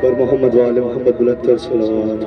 پر محمد وآل محمد بلند کر صلوات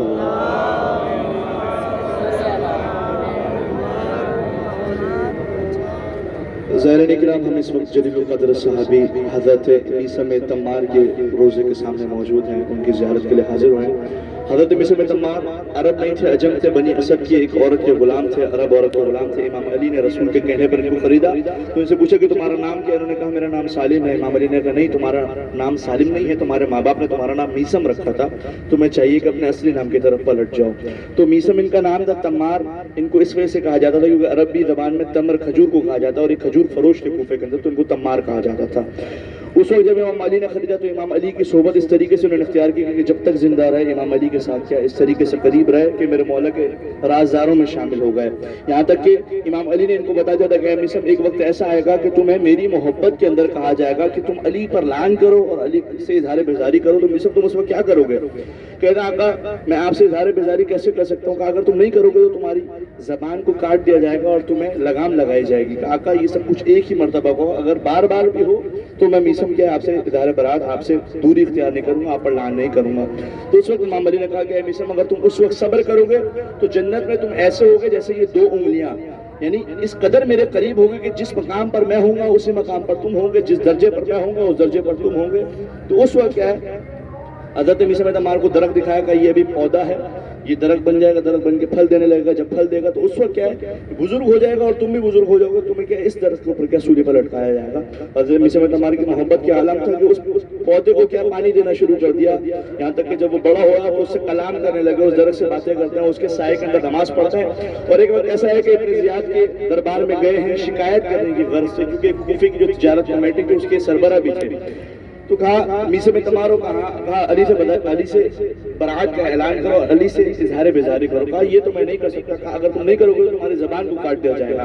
زائرین اکرام، ہم اس وقت جلیل القدر صحابی حضرت میثم تمار کے روزے کے سامنے موجود ہیں، ان کی زیارت کے لیے حاضر ہوئے ہیں۔ حضرت میثم تمار عرب نہیں تھے، عجم تھے، بنی اسد کی ایک عورت کے غلام تھے، عرب عورت کے غلام تھے۔ امام علی نے رسول کے کہنے پر ان کو خریدا تو ان سے پوچھا کہ تمہارا نام کیا ہے؟ انہوں نے کہا میرا نام سالم ہے۔ امام علی نے کہا نہیں، تمہارا نام سالم نہیں ہے، تمہارے ماں باپ نے تمہارا نام میثم رکھا تھا، تمہیں چاہیے کہ اپنے اصلی نام کی طرف پلٹ جاؤ۔ تو میثم ان کا نام تھا، تمار ان کو اس وجہ سے کہا جاتا تھا کیونکہ عربی زبان میں تمر کھجور کو کہا جاتا ہے اور ایک کھجور فروش تھے کوفے کے اندر، تو ان کو تمار کہا جاتا تھا۔ اس وقت جب امام علی نے خریدا تو امام علی کی صحبت اس طریقے سے انہوں نے اختیار کی کہ جب تک زندہ رہے امام علی کے ساتھ کیا اس طریقے سے قریب رہے کہ میرے مولا کے رازداروں میں شامل ہو گئے، یہاں تک کہ امام علی نے ان کو بتا دیا تھا کہ اے میثم ایک وقت ایسا آئے گا کہ تمہیں میری محبت کے اندر کہا جائے گا کہ تم علی پر لعن کرو اور علی سے اظہار بیزاری کرو، تو میثم تم اس وقت کیا کرو گے؟ کہنا آقا میں آپ سے اظہار بیزاری کیسے کر سکتا ہوں؟ کہ اگر تم نہیں کرو گے تو تمہاری زبان کو کاٹ دیا جائے گا اور تمہیں لگام لگائی جائے گی۔ کہ آقا یہ سب کچھ ایک ہی مرتبہ ہو، اگر بار بار بھی ہو تو میں میثم کیا آپ سے اظہار برات، آپ سے دوری اختیار نہیں کروں گا، آپ پر لعن نہیں کروں گا۔ تو اس وقت امام علی نے کہا کہ اے میثم اگر تم اس وقت صبر کرو گے تو جنت میں تم ایسے ہوگے جیسے یہ دو انگلیاں، یعنی اس قدر میرے قریب ہوگے کہ جس مقام پر میں ہوں گا اسی مقام پر تم ہوں گے، جس درجے پر میں ہوں گا اس درجے پر تم ہوں گے۔ تو اس وقت کیا ہے، حضرت میثم تمار کو درخت دکھایا کہ یہ ابھی پودا ہے، یہ درخت بن جائے گا، درخت بن کے پھل دینے لگے گا، جب پھل دے گا تو اس وقت کیا ہے بزرگ ہو جائے گا اور تم بھی بزرگ ہو جاؤ گے، تمہیں کیا اس درخت کے اوپر کیا سولی پر لٹکایا جائے گا۔ حضرت میثم تمار کی محبت کے عالم تھا کہ اس پودے کو کیا پانی دینا شروع کر دیا، یہاں تک کہ جب وہ بڑا ہوا تو اس سے کلام کرنے لگے، اس درخت سے باتیں کرتے ہیں، اس کے سائے کے اندر نماز پڑھتے ہیں۔ اور ایک وقت ایسا ہے کہ ابن زیاد کے دربار میں گئے ہیں شکایت کرنے کی غرض سے، کیونکہ کوفے کی جو تجارت کمیٹی تھی اس کے سربراہ بھی تھے، تو کہا میثم تمار کو کہا علی سے برات کا اعلان کرو اور علی سے اظہار بیزاری کرو۔ کہا یہ تو میں نہیں کر سکتا، کہا اگر تم نہیں کرو گے تو تمہاری زبان کو کاٹ دیا جائے گا۔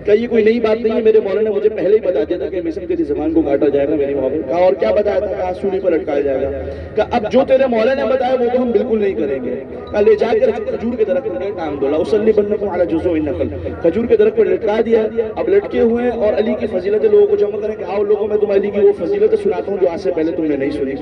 کہا یہ کوئی نئی بات نہیں ہے، میرے مولا نے مجھے پہلے ہی بتا دیا تھا کہ میثم تیری زبان کو کاٹا جائے گا میری محبت۔ کہا اور کیا بتایا تھا؟ کہا سولی پر لٹکایا جائے گا۔ کہا اب جو تیرے مولا نے بتایا وہ تو ہم بالکل نہیں کریں گے۔ کہا لے جا کر کھجور کے درخت پر ٹانگ دو، اصلی بنکم علی جذوع النخل، کھجور کے درخت پر لٹکا دیا، اب لٹکے ہوئے ہیں اور علی کی فضیلت لوگوں کو جمع کریں کہ آؤ لوگوں میں تم علی کی وہ فضیلت سناتا ہوں جو آج سے پہلے تم نے نہیں سنی۔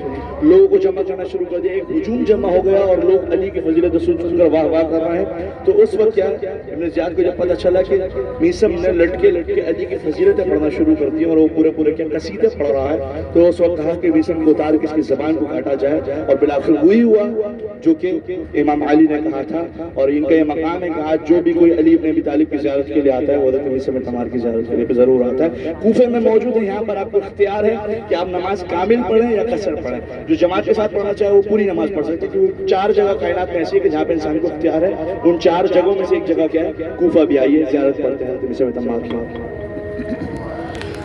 لوگوں کو جمع کرنا شروع کر دیا، ایک ہجوم جمع ہو گیا اور لوگ علی کی فضیلت سن کر واہ واہ کر رہے ہیں۔ تو اس وقت کیا ابن زیاد کو جب پتہ چلا کہ میثم نے لٹکے علی کی فضیلتیں پڑھنا شروع کر دی اور وہ پورے کیا قصیدے پڑھ رہا ہے، تو اس وقت کہا کہ میثم کو اتار کے اس کی زبان کو کاٹا جائے، اور بالآخر وہی ہوا جو کہ امام علی نے کہا تھا۔ اور ان کا یہ مقام ہے کہ آج جو بھی کوئی علی ابن ابی طالب کی زیارت کے لیے آتا ہے وہ حضرت میثم تمار کی زیارت کے لیے ضرور آتا ہے۔ کوفے میں موجود ہے، یہاں پر آپ کو اختیار ہے کہ آپ نماز کامل پڑھیں یا قصر پڑھیں، جو جماعت کے ساتھ پڑھنا چاہے وہ پوری نماز پڑھ سکتے ہیں، کیونکہ 4 جگہ کائنات میں ایسی ہے کہ جہاں پہ انسان کو اختیار ہے، ان 4 جگہوں میں سے ایک جگہ کیا ہے کوفہ بھی آئیے زیارت کرتے ہیں میثم تمار کی۔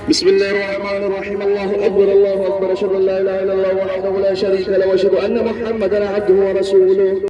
بسم اللہ الرحمن الرحیم، اللہ اکبر اشہد ان لا الہ الا اللہ وحدہ لا شریک لہ واشہد ان محمدا عبدہ ورسولہ۔